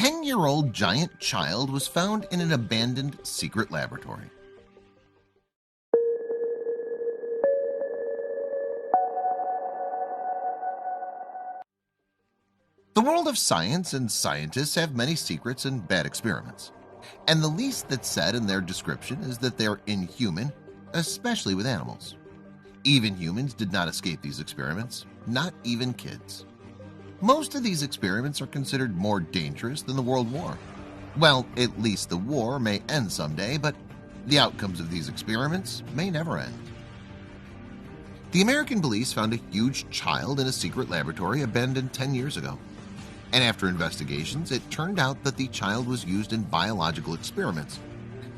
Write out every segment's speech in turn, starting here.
10-year-old giant child was found in an abandoned secret laboratory. The world of science and scientists have many secrets and bad experiments, and the least that's said in their description is that they are inhuman, especially with animals. Even humans did not escape these experiments, not even kids. Most of these experiments are considered more dangerous than the World War. Well, at least the war may end someday, but the outcomes of these experiments may never end. The American police found a huge child in a secret laboratory abandoned 10 years ago. And after investigations, it turned out that the child was used in biological experiments.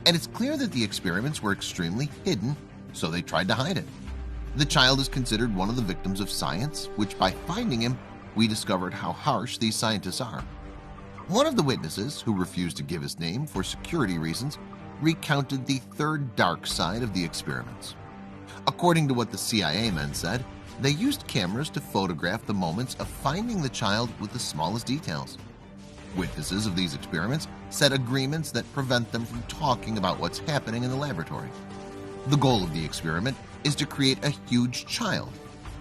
And it's clear that the experiments were extremely hidden, so they tried to hide it. The child is considered one of the victims of science, which by finding him, we discovered how harsh these scientists are. One of the witnesses, who refused to give his name for security reasons, recounted the third dark side of the experiments. According to what the CIA men said, they used cameras to photograph the moments of finding the child with the smallest details. Witnesses of these experiments set agreements that prevent them from talking about what's happening in the laboratory. The goal of the experiment is to create a huge child,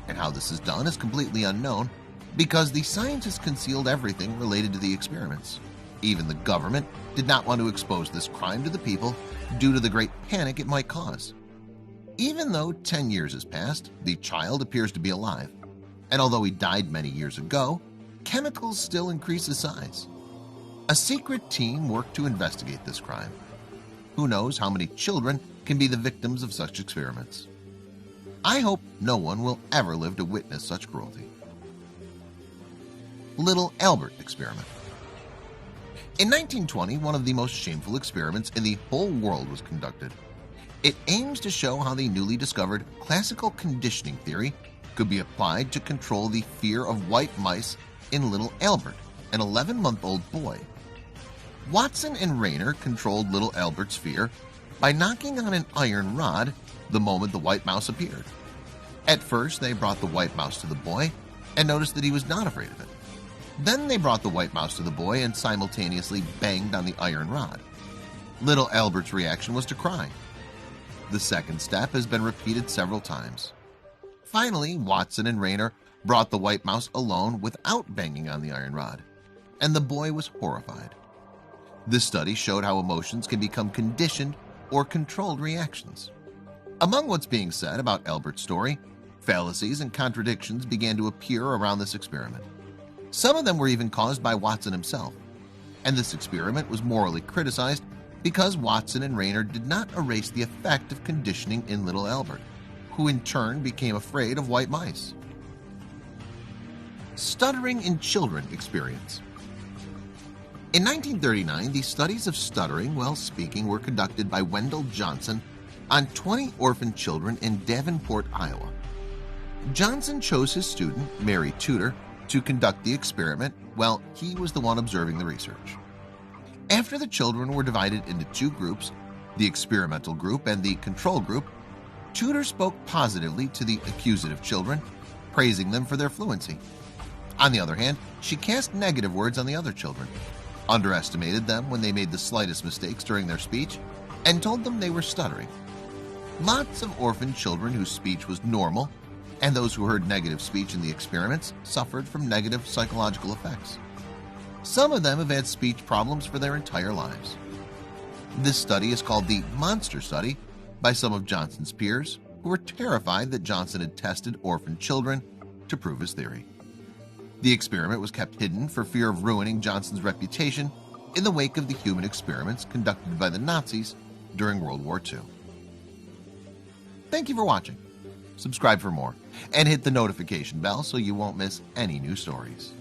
and how this is done is completely unknown because the scientists concealed everything related to the experiments. Even the government did not want to expose this crime to the people due to the great panic it might cause. Even though 10 years has passed, the child appears to be alive, and although he died many years ago, chemicals still increase his size. A secret team worked to investigate this crime. Who knows how many children can be the victims of such experiments? I hope no one will ever live to witness such cruelty. Little Albert Experiment. In 1920, one of the most shameful experiments in the whole world was conducted. It aims to show how the newly discovered classical conditioning theory could be applied to control the fear of white mice in little Albert, an 11-month-old boy. Watson and Rayner controlled little Albert's fear by knocking on an iron rod the moment the white mouse appeared. At first, they brought the white mouse to the boy and noticed that he was not afraid of it. Then they brought the white mouse to the boy and simultaneously banged on the iron rod. Little Albert's reaction was to cry. The second step has been repeated several times. Finally, Watson and Rayner brought the white mouse alone without banging on the iron rod, and the boy was horrified. This study showed how emotions can become conditioned or controlled reactions. Among what's being said about Albert's story, fallacies and contradictions began to appear around this experiment. Some of them were even caused by Watson himself, and this experiment was morally criticized because Watson and Rayner did not erase the effect of conditioning in little Albert, who in turn became afraid of white mice. Stuttering in Children Experience. In 1939, the studies of stuttering while speaking were conducted by Wendell Johnson on 20 orphan children in Davenport, Iowa. Johnson chose his student, Mary Tudor, to conduct the experiment while he was the one observing the research. After the children were divided into two groups, the experimental group and the control group, Tudor spoke positively to the accusative children, praising them for their fluency. On the other hand, she cast negative words on the other children, underestimated them when they made the slightest mistakes during their speech, and told them they were stuttering. Lots of orphan children whose speech was normal and those who heard negative speech in the experiments suffered from negative psychological effects. Some of them have had speech problems for their entire lives. This study is called the Monster Study by some of Johnson's peers, who were terrified that Johnson had tested orphan children to prove his theory. The experiment was kept hidden for fear of ruining Johnson's reputation in the wake of the human experiments conducted by the Nazis during World War II. Thank you for watching. Subscribe for more and hit the notification bell so you won't miss any new stories.